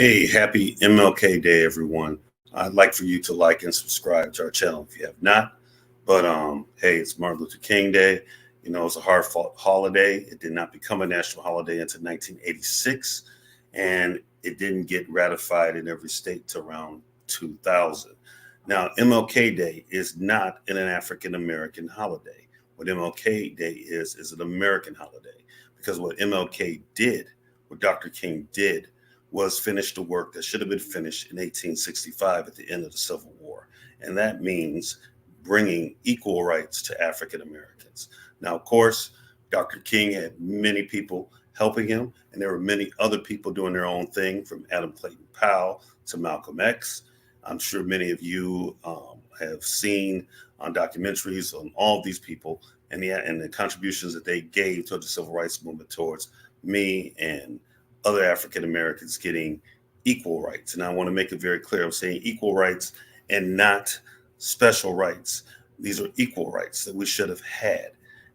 Hey, happy MLK Day, everyone. I'd like for you to like and subscribe to our channel if you have not. But hey, it's Martin Luther King Day. You know, it's a hard fought holiday. It did not become a national holiday until 1986, and it didn't get ratified in every state till around 2000. Now, MLK Day is not an African American holiday. What MLK Day is an American holiday because what MLK did, what Dr. King did, was finish the work that should have been finished in 1865 at the end of the Civil War. And that means bringing equal rights to African Americans. Now, of course, Dr. King had many people helping him, and there were many other people doing their own thing, from Adam Clayton Powell to Malcolm X. I'm sure many of you have seen on documentaries on all of these people and the contributions that they gave to the civil rights movement towards me and other African Americans getting equal rights. And I want to make it very clear, I'm saying equal rights and not special rights. These are equal rights that we should have had.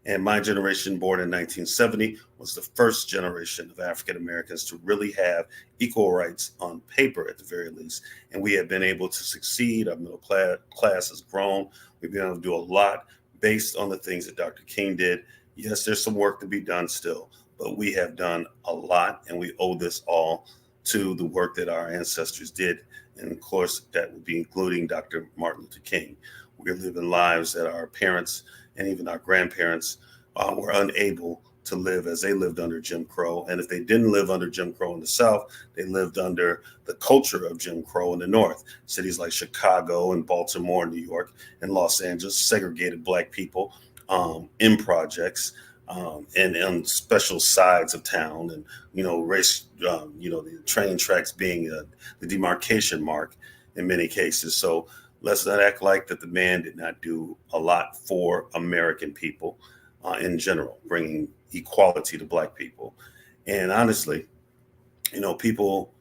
And my generation, born in 1970, was the first generation of African Americans to really have equal rights on paper, at the very least. And we have been able to succeed. Our middle class has grown. We've been able to do a lot based on the things that Dr. King did. Yes, there's some work to be done still, but we have done a lot, and we owe this all to the work that our ancestors did. And of course, that would be including Dr. Martin Luther King. We're living lives that our parents and even our grandparents were unable to live as they lived under Jim Crow. And if they didn't live under Jim Crow in the South, they lived under the culture of Jim Crow in the North. Cities like Chicago and Baltimore, New York, and Los Angeles segregated Black people in projects. And on special sides of town, and race, the train tracks being the demarcation mark in many cases. So let's not act like that the man did not do a lot for American people in general, bringing equality to Black people. And honestly, people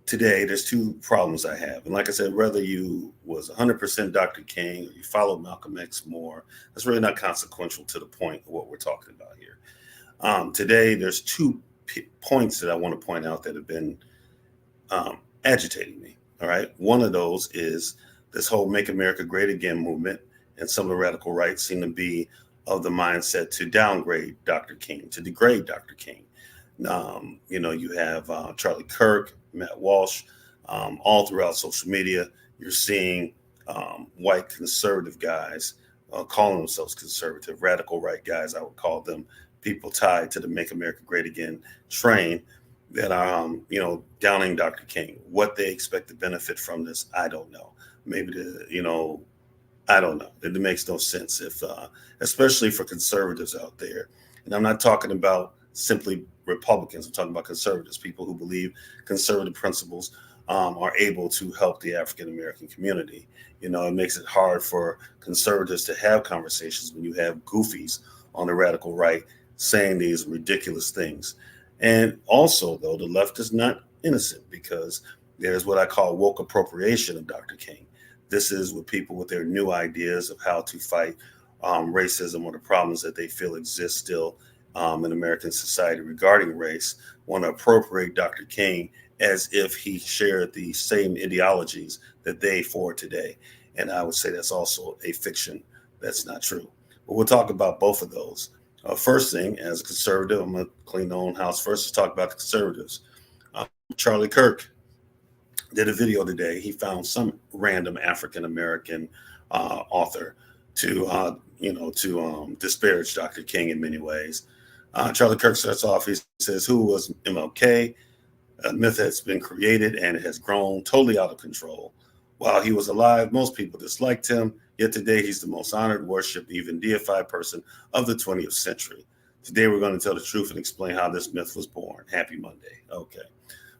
today, there's two problems I have. And like I said, whether you was 100% Dr. King or you followed Malcolm X more, that's really not consequential to the point of what we're talking about here. Today, there's two points that I want to point out that have been agitating me. All right. One of those is this whole Make America Great Again movement, and some of the radical right seem to be of the mindset to downgrade Dr. King, to degrade Dr. King. You have Charlie Kirk, Matt Walsh, all throughout social media. You're seeing white conservative guys calling themselves conservative, radical right guys, I would call them, people tied to the Make America Great Again train that are, downing Dr. King. What they expect to benefit from this, I don't know. Maybe I don't know. It makes no sense if, especially for conservatives out there. And I'm not talking about simply Republicans. I'm talking about conservatives, people who believe conservative principles are able to help the African American community. It makes it hard for conservatives to have conversations when you have goofies on the radical right saying these ridiculous things. And also, though, the left is not innocent, because there's what I call woke appropriation of Dr. King. This is with people with their new ideas of how to fight racism or the problems that they feel exist still in American society regarding race, want to appropriate Dr. King as if he shared the same ideologies that they forward today. And I would say that's also a fiction. That's not true. But we'll talk about both of those. First thing, as a conservative, I'm going to clean the own house first. Let's talk about the conservatives. Charlie Kirk did a video today. He found some random African American author to disparage Dr. King in many ways. Charlie Kirk starts off. He says, "Who was MLK? A myth has been created and it has grown totally out of control. While he was alive, most people disliked him. Yet today, he's the most honored, worshipped, even deified person of the 20th century. Today, we're going to tell the truth and explain how this myth was born. Happy Monday." Okay.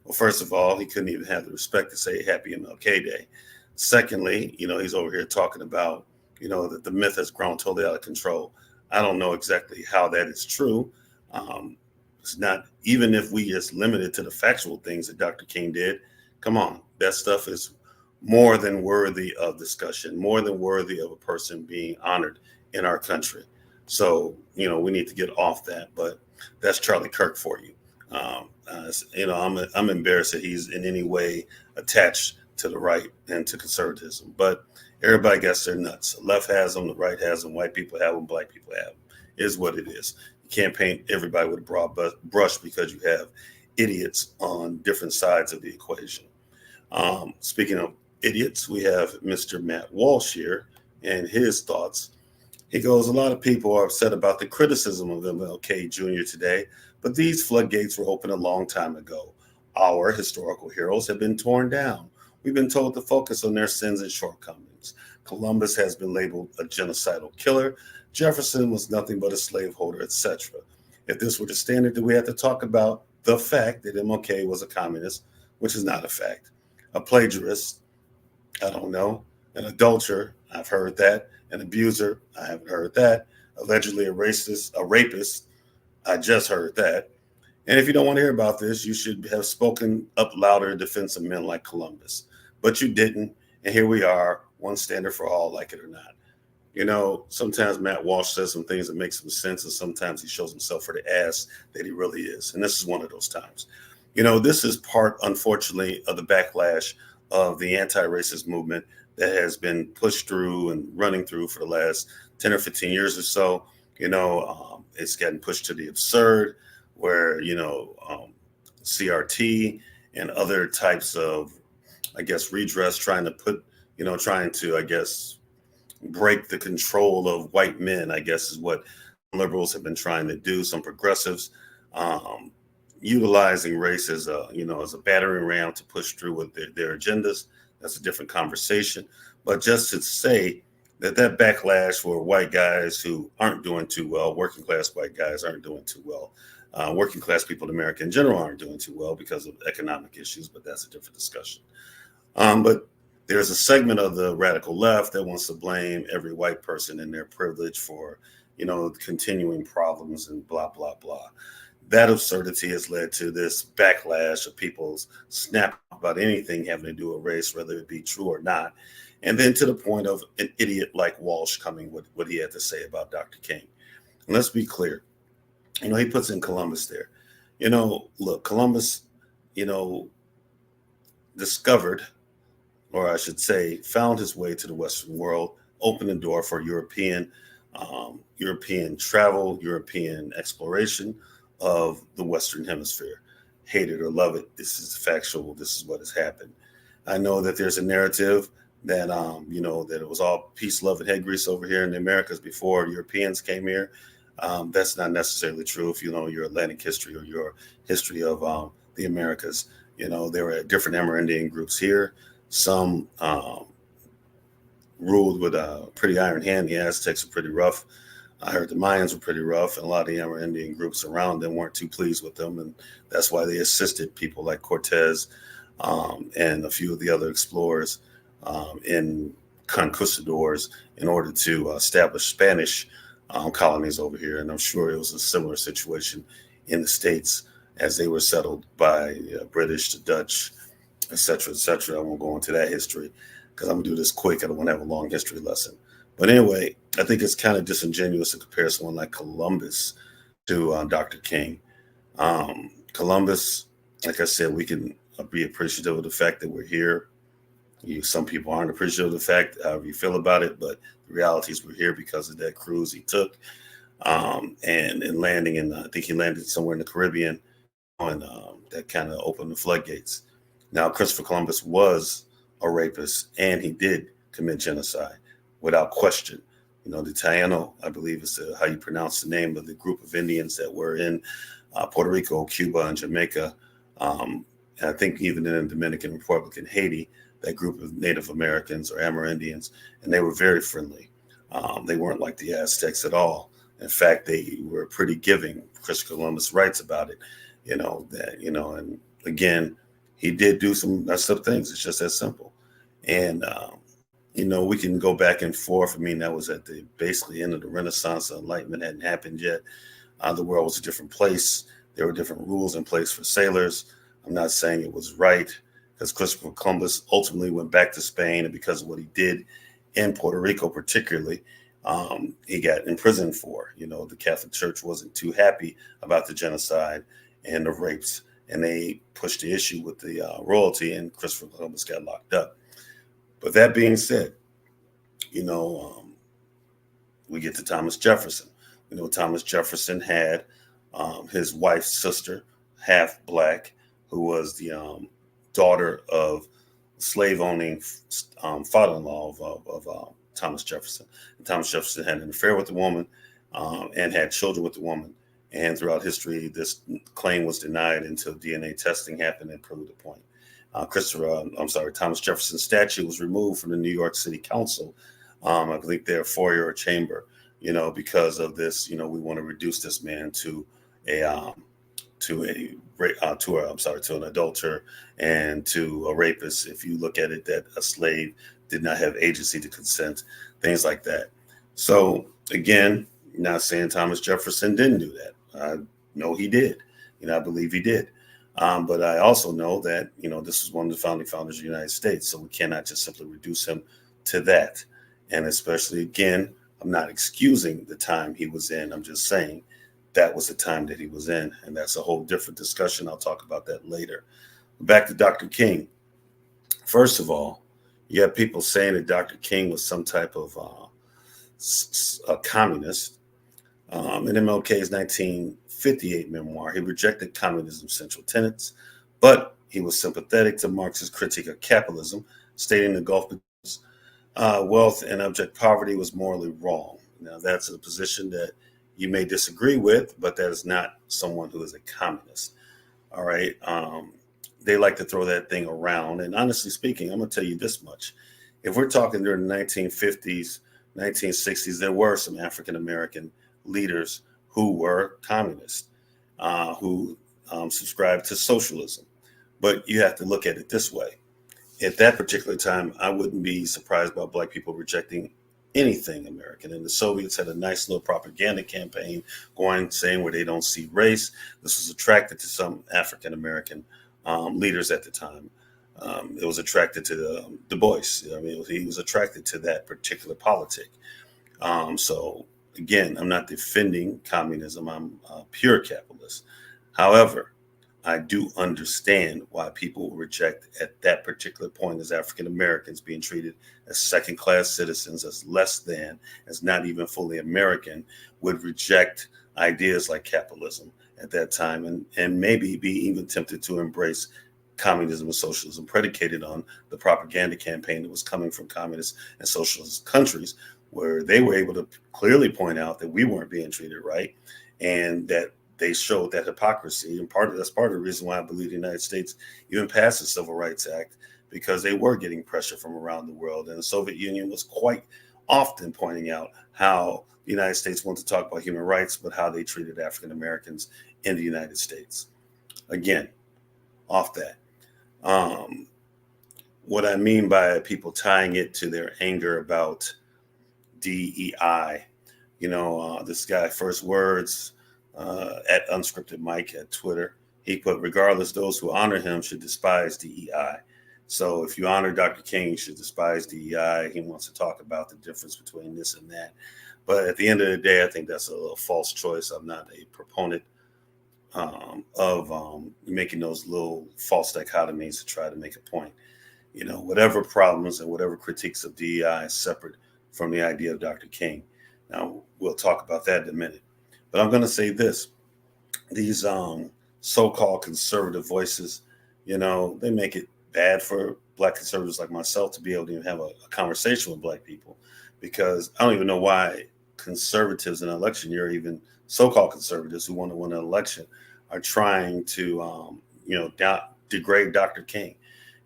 Well, first of all, he couldn't even have the respect to say Happy MLK Day. Secondly, he's over here talking about, that the myth has grown totally out of control. I don't know exactly how that is true. It's not, even if we just limited to the factual things that Dr. King did, come on, that stuff is more than worthy of discussion, more than worthy of a person being honored in our country. So, we need to get off that, but that's Charlie Kirk for you. I'm embarrassed that he's in any way attached to the right and to conservatism. But everybody gets their nuts. The left has them, the right has them, white people have them, black people have them. Is what it is. You can't paint everybody with a broad brush because you have idiots on different sides of the equation. Speaking of idiots, we have Mr. Matt Walsh here and his thoughts. He goes, a lot of people are upset about the criticism of MLK Jr. today, but these floodgates were open a long time ago. Our historical heroes have been torn down. We've been told to focus on their sins and shortcomings. Columbus has been labeled a genocidal killer. Jefferson was nothing but a slaveholder, etc. If this were the standard, then we have to talk about the fact that MLK was a communist, which is not a fact. A plagiarist, I don't know. An adulterer, I've heard that. An abuser, I haven't heard that. Allegedly a racist, a rapist, I just heard that. And if you don't want to hear about this, you should have spoken up louder in defense of men like Columbus. But you didn't, and here we are, one standard for all, like it or not. You know, sometimes Matt Walsh says some things that make some sense, and sometimes he shows himself for the ass that he really is. And this is one of those times. You know, this is part, unfortunately, of the backlash of the anti-racist movement that has been pushed through and running through for the last 10 or 15 years or so. You know, it's getting pushed to the absurd where, CRT and other types of, redress trying to break the control of white men, is what liberals have been trying to do. Some progressives utilizing race as a battering ram to push through with their agendas. That's a different conversation. But just to say that backlash for white guys who aren't doing too well, working class white guys aren't doing too well. Working class people in America in general aren't doing too well because of economic issues, but that's a different discussion. But there's a segment of the radical left that wants to blame every white person and their privilege for, continuing problems and blah, blah, blah. That absurdity has led to this backlash of people's snap about anything having to do with race, whether it be true or not. And then to the point of an idiot like Walsh coming with what he had to say about Dr. King. And let's be clear. He puts in Columbus there. Look, Columbus, discovered, or I should say, found his way to the Western world, opened the door for European travel, European exploration of the Western Hemisphere. Hate it or love it, this is factual. This is what has happened. I know that there's a narrative that, that it was all peace, love, and head grease over here in the Americas before Europeans came here. That's not necessarily true if you know your Atlantic history or your history of the Americas. There were different Amerindian groups here. Some ruled with a pretty iron hand. The Aztecs were pretty rough. I heard the Mayans were pretty rough, and a lot of the Amerindian groups around them weren't too pleased with them, and that's why they assisted people like Cortez and a few of the other explorers and conquistadors in order to establish Spanish colonies over here. And I'm sure it was a similar situation in the States as they were settled by British, the Dutch, et cetera, et cetera. I won't go into that history because I'm going to do this quick. I don't want to have a long history lesson. But anyway, I think it's kind of disingenuous to compare someone like Columbus to Dr. King. Columbus, like I said, we can be appreciative of the fact that we're here. Some people aren't appreciative of the fact, however you feel about it, but the reality is we're here because of that cruise he took and in landing in, I think he landed somewhere in the Caribbean, and that kind of opened the floodgates. Now, Christopher Columbus was a rapist, and he did commit genocide without question. The Taino, I believe is how you pronounce the name of the group of Indians that were in Puerto Rico, Cuba, and Jamaica. And I think even in the Dominican Republic and Haiti, that group of Native Americans or Amerindians, and they were very friendly. They weren't like the Aztecs at all. In fact, they were pretty giving. Christopher Columbus writes about it, and again, he did do some messed up things. It's just that simple. And, we can go back and forth. I mean, that was at the basically end of the Renaissance. The Enlightenment hadn't happened yet. The world was a different place. There were different rules in place for sailors. I'm not saying it was right because Christopher Columbus ultimately went back to Spain, and because of what he did in Puerto Rico, particularly, he got imprisoned for. The Catholic Church wasn't too happy about the genocide and the rapes, and they pushed the issue with the royalty, and Christopher Columbus got locked up. But that being said, we get to Thomas Jefferson. We know Thomas Jefferson had his wife's sister, half black, who was the daughter of slave-owning father-in-law of Thomas Jefferson. And Thomas Jefferson had an affair with the woman and had children with the woman. And throughout history, this claim was denied until DNA testing happened and proved the point. Thomas Jefferson's statue was removed from the New York City Council. I believe their foyer or chamber, because of this. We want to reduce this man to an adulterer and to a rapist. If you look at it, that a slave did not have agency to consent, things like that. So again, not saying Thomas Jefferson didn't do that. I know he did. I believe he did. But I also know that, this is one of the founding fathers of the United States. So we cannot just simply reduce him to that. And especially, again, I'm not excusing the time he was in. I'm just saying that was the time that he was in. And that's a whole different discussion. I'll talk about that later. Back to Dr. King. First of all, you have people saying that Dr. King was some type of a communist. In MLK's 1958 memoir, he rejected communism's central tenets, but he was sympathetic to Marx's critique of capitalism, stating the gulf between wealth and abject poverty was morally wrong. Now, that's a position that you may disagree with, but that is not someone who is a communist. All right. They like to throw that thing around. And honestly speaking, I'm going to tell you this much. If we're talking during the 1950s, 1960s, there were some African-American leaders who were communists, who subscribed to socialism. But you have to look at it this way. At that particular time, I wouldn't be surprised about Black people rejecting anything American. And the Soviets had a nice little propaganda campaign going, saying where they don't see race. This was attracted to some African-American leaders at the time. It was attracted to Du Bois. He was attracted to that particular politic. So again, I'm not defending communism. I'm a pure capitalist. However, I do understand why people reject at that particular point as African Americans being treated as second-class citizens, as less than, as not even fully American, would reject ideas like capitalism at that time and maybe be even tempted to embrace communism and socialism predicated on the propaganda campaign that was coming from communist and socialist countries, where they were able to clearly point out that we weren't being treated right and that they showed that hypocrisy. And that's part of the reason why I believe the United States even passed the Civil Rights Act, because they were getting pressure from around the world. And the Soviet Union was quite often pointing out how the United States wanted to talk about human rights, but how they treated African Americans in the United States. Again, off that. What I mean by people tying it to their anger about DEI, this guy, first words, at Unscripted Mike at Twitter, he put, regardless, those who honor him should despise DEI. So if you honor Dr. King, you should despise DEI. He wants to talk about the difference between this and that. But at the end of the day, I think that's a little false choice. I'm not a proponent of making those little false dichotomies to try to make a point. Whatever problems and whatever critiques of DEI is separate from the idea of Dr. King. Now, we'll talk about that in a minute. But I'm going to say this. These so-called conservative voices, they make it bad for Black conservatives like myself to be able to even have a conversation with Black people, because I don't even know why conservatives in an election year, even so-called conservatives who want to win an election, are trying to, degrade Dr. King.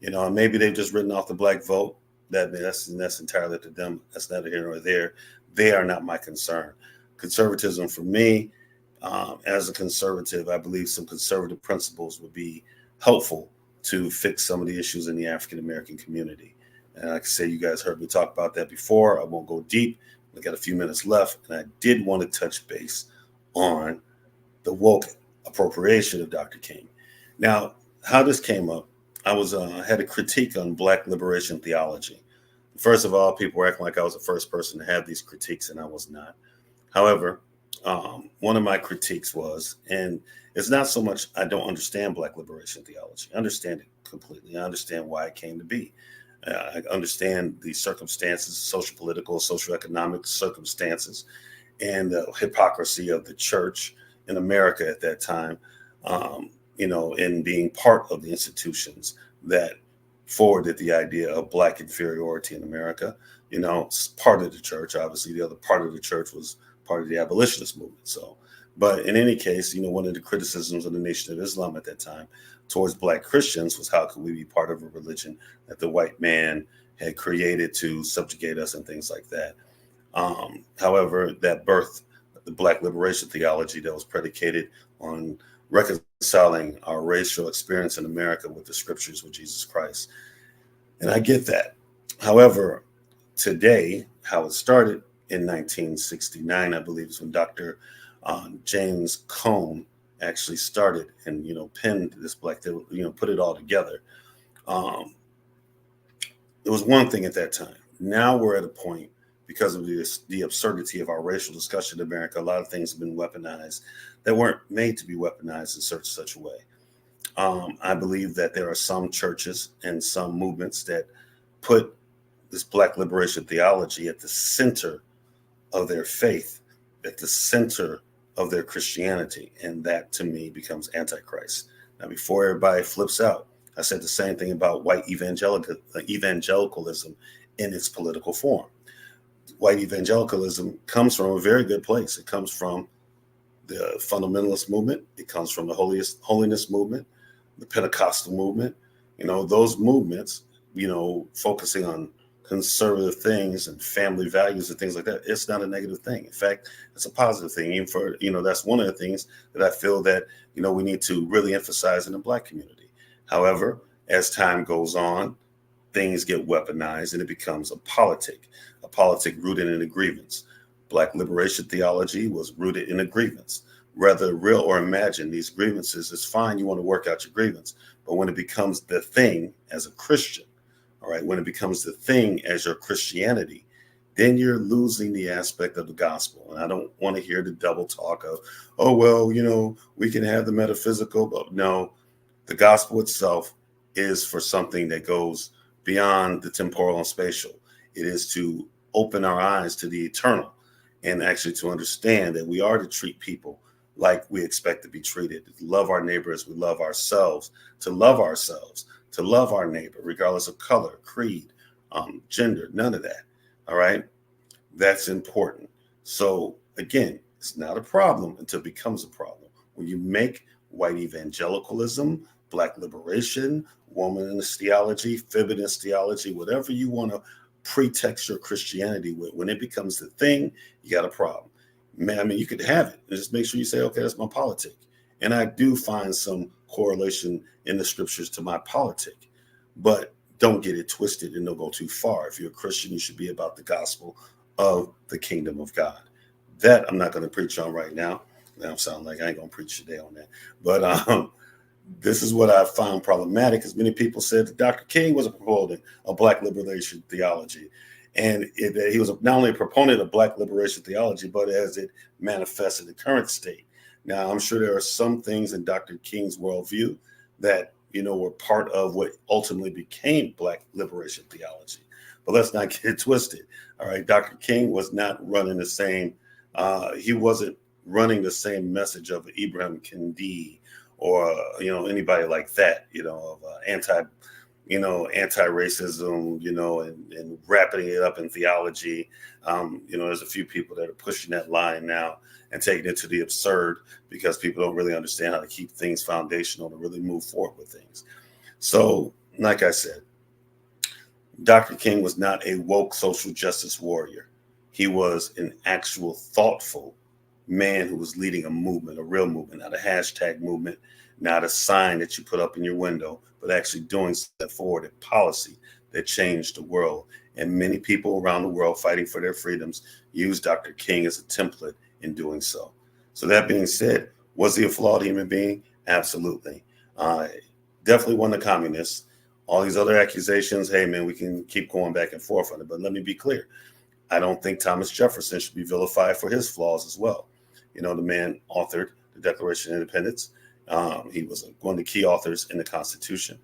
And maybe they've just written off the Black vote. That's entirely up to them. That's neither here nor there. They are not my concern. Conservatism for me, as a conservative, I believe some conservative principles would be helpful to fix some of the issues in the African American community. And like I say, you guys heard me talk about that before. I won't go deep. I got a few minutes left, and I did want to touch base on the woke appropriation of Dr. King. Now, how this came up, I had a critique on Black liberation theology. First of all, people were acting like I was the first person to have these critiques, and I was not. However, one of my critiques was, and it's not so much I don't understand Black liberation theology. I understand it completely. I understand why it came to be. I understand the circumstances, social, political, socioeconomic circumstances, and the hypocrisy of the church in America at that time, in being part of the institutions that forwarded the idea of Black inferiority in America. It's part of the church. Obviously, the other part of the church was part of the abolitionist movement. So, but in any case, one of the criticisms of the Nation of Islam at that time towards Black Christians was how could we be part of a religion that the white man had created to subjugate us and things like that. However, that birthed the Black liberation theology that was predicated on reconciling our racial experience in America with the scriptures with Jesus Christ. And I get that. However, today, how it started in 1969, I believe, is when Dr. James Cone actually started and, penned this put it all together. It was one thing at that time. Now we're at a point, because of the absurdity of our racial discussion in America, a lot of things have been weaponized that weren't made to be weaponized in such a way. I believe that there are some churches and some movements that put this Black liberation theology at the center of their faith, at the center of their Christianity. And that, to me, becomes Antichrist. Now, before everybody flips out, I said the same thing about white evangelicalism in its political form. White evangelicalism comes from a very good place. It comes from the fundamentalist movement. It comes from the holiness movement, the Pentecostal movement. Those movements, focusing on conservative things and family values and things like that. It's not a negative thing. In fact, it's a positive thing. Even for, that's one of the things that I feel that, we need to really emphasize in the Black community. However, as time goes on, things get weaponized and it becomes a politic rooted in a grievance. Black liberation theology was rooted in a grievance. Whether real or imagined, these grievances, it's fine. You want to work out your grievance. But when it becomes the thing as a Christian, all right, when it becomes the thing as your Christianity, then you're losing the aspect of the gospel. And I don't want to hear the double talk of, oh, well, we can have the metaphysical, but no, the gospel itself is for something that goes beyond the temporal and spatial. It is to open our eyes to the eternal and actually to understand that we are to treat people like we expect to be treated, to love our neighbor as we love ourselves, to love our neighbor, regardless of color, creed, gender, none of that. All right. That's important. So again, it's not a problem until it becomes a problem. When you make white evangelicalism, Black liberation, womanist theology, feminist theology, whatever you want to pretext your Christianity with, when it becomes the thing, you got a problem. Man, you could have it. Just make sure you say, okay, that's my politic. And I do find some correlation in the scriptures to my politic, but don't get it twisted and don't go too far. If you're a Christian, you should be about the gospel of the kingdom of God. That I'm not going to preach on right now. Now it sounds like I ain't going to preach today on that. But this is what I found problematic, because many people said that Dr. King was a proponent of Black liberation theology. And he was not only a proponent of Black liberation theology, but as it manifests in the current state. Now, I'm sure there are some things in Dr. King's worldview that, were part of what ultimately became Black liberation theology. But let's not get it twisted. All right. Dr. King was not running the same. He wasn't running the same message of Ibrahim Kendi or, anybody like that, of anti-racism, and wrapping it up in theology. There's a few people that are pushing that line now and taking it to the absurd because people don't really understand how to keep things foundational to really move forward with things. So, like I said, Dr. King was not a woke social justice warrior. He was an actual thoughtful man who was leading a movement, a real movement, not a hashtag movement, not a sign that you put up in your window, but actually doing step forward a policy that changed the world. And many people around the world fighting for their freedoms use Dr. King as a template in doing so. So that being said, was he a flawed human being? Absolutely. Definitely wasn't a communist. All these other accusations, hey, man, we can keep going back and forth on it. But let me be clear. I don't think Thomas Jefferson should be vilified for his flaws as well. The man authored the Declaration of Independence. He was one of the key authors in the Constitution.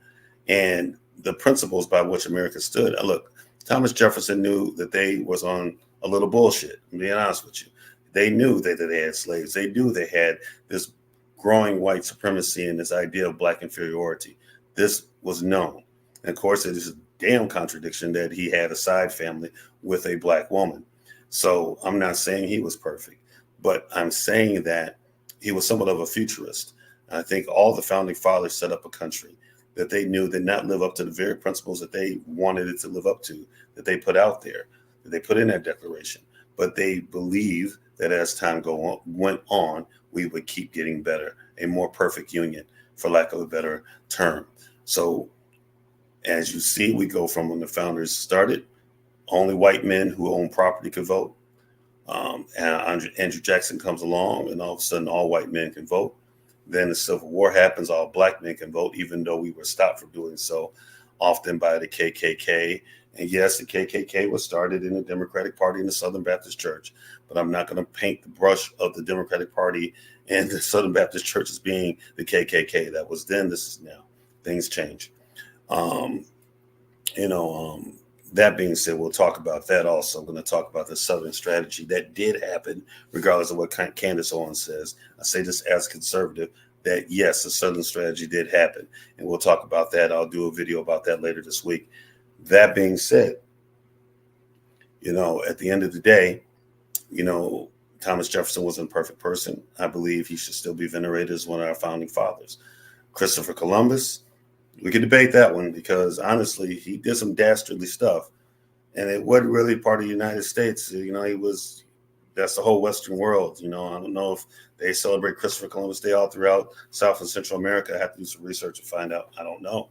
And the principles by which America stood. Look, Thomas Jefferson knew that they was on a little bullshit, I'm being honest with you. They knew that they had slaves. They knew they had this growing white supremacy and this idea of black inferiority. This was known. And of course, it is a damn contradiction that he had a side family with a black woman. So I'm not saying he was perfect, but I'm saying that he was somewhat of a futurist. I think all the founding fathers set up a country that they knew did not live up to the very principles that they wanted it to live up to, that they put out there, that they put in that declaration. But they believed that as time went on, we would keep getting better, a more perfect union, for lack of a better term. So as you see, we go from when the founders started, only white men who own property could vote. And Andrew Jackson comes along, and all of a sudden, all white men can vote. Then the Civil War happens, all black men can vote, even though we were stopped from doing so, often by the KKK. And yes, the KKK was started in the Democratic Party in the Southern Baptist Church, but I'm not going to paint the brush of the Democratic Party and the Southern Baptist Church as being the KKK. That was then, this is now. Things change. That being said, we'll talk about that also. I'm going to talk about the Southern strategy that did happen, regardless of what Candace Owens says. I say this as a conservative, that yes, the Southern strategy did happen. And we'll talk about that. I'll do a video about that later this week. That being said, at the end of the day, Thomas Jefferson wasn't a perfect person. I believe he should still be venerated as one of our founding fathers. Christopher Columbus, we could debate that one because honestly, he did some dastardly stuff, and it wasn't really part of the United States. That's the whole Western world. I don't know if they celebrate Christopher Columbus Day all throughout South and Central America. I have to do some research to find out. I don't know,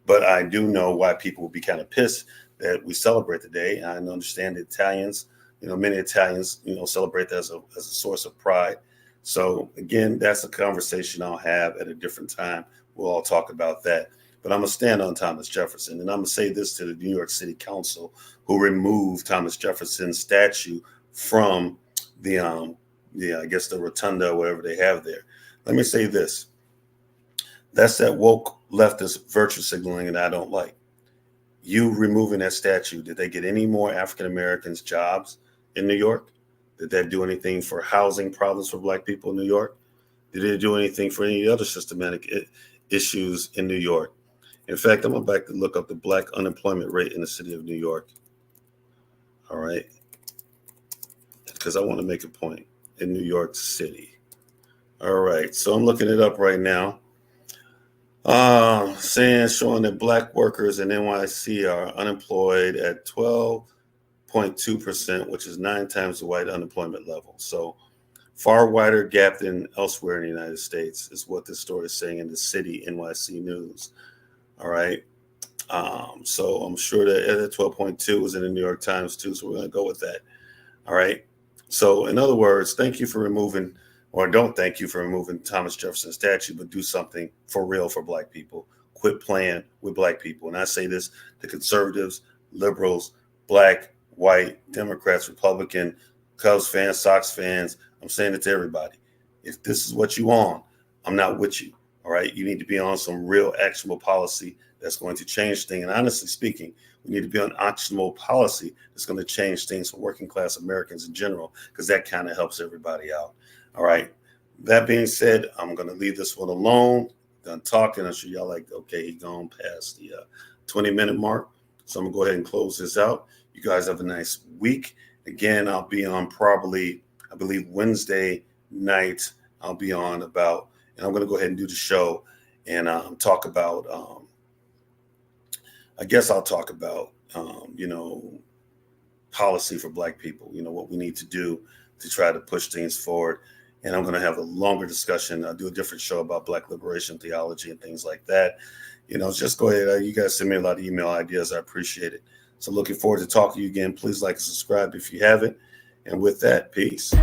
but I do know why people would be kind of pissed that we celebrate the day. I understand the Italians, many Italians, celebrate that as a source of pride. So again, that's a conversation I'll have at a different time. We'll all talk about that. But I'm going to stand on Thomas Jefferson. And I'm going to say this to the New York City Council, who removed Thomas Jefferson's statue from the rotunda, whatever they have there. Let me say this. That's that woke leftist virtue signaling that I don't like. You removing that statue, did they get any more African Americans jobs in New York? Did that do anything for housing problems for black people in New York? Did it do anything for any other systematic issues in New York? In fact, I'm about to look up the black unemployment rate in the city of New York. All right. Because I want to make a point in New York City. All right. So I'm looking it up right now. Showing that black workers in NYC are unemployed at 12.2%, which is 9 times the white unemployment level. So far wider gap than elsewhere in the United States is what this story is saying in the city NYC News. All right. So I'm sure that 12.2 was in the New York Times too. So we're going to go with that. All right. So in other words, thank you for removing, or don't thank you for removing Thomas Jefferson's statue, but do something for real for black people. Quit playing with black people. And I say this to conservatives, liberals, black, white, Democrats, Republican, Cubs fans, Sox fans. I'm saying it to everybody. If this is what you want, I'm not with you. All right. You need to be on some real actionable policy that's going to change things. And honestly speaking, we need to be on actionable policy that's going to change things for working class Americans in general, because that kind of helps everybody out. All right. That being said, I'm going to leave this one alone. Done talking. I'm sure y'all like, okay, he's gone past the 20-minute mark. So I'm going to go ahead and close this out. You guys have a nice week. Again, I'll be on probably, I believe, Wednesday night. I'll be on about, and I'm going to go ahead and do the show and talk about, I guess I'll talk about, policy for black people, what we need to do to try to push things forward. And I'm going to have a longer discussion. I'll do a different show about black liberation theology and things like that. Just go ahead. You guys send me a lot of email ideas. I appreciate it. So looking forward to talking to you again. Please like and subscribe if you haven't. And with that, peace.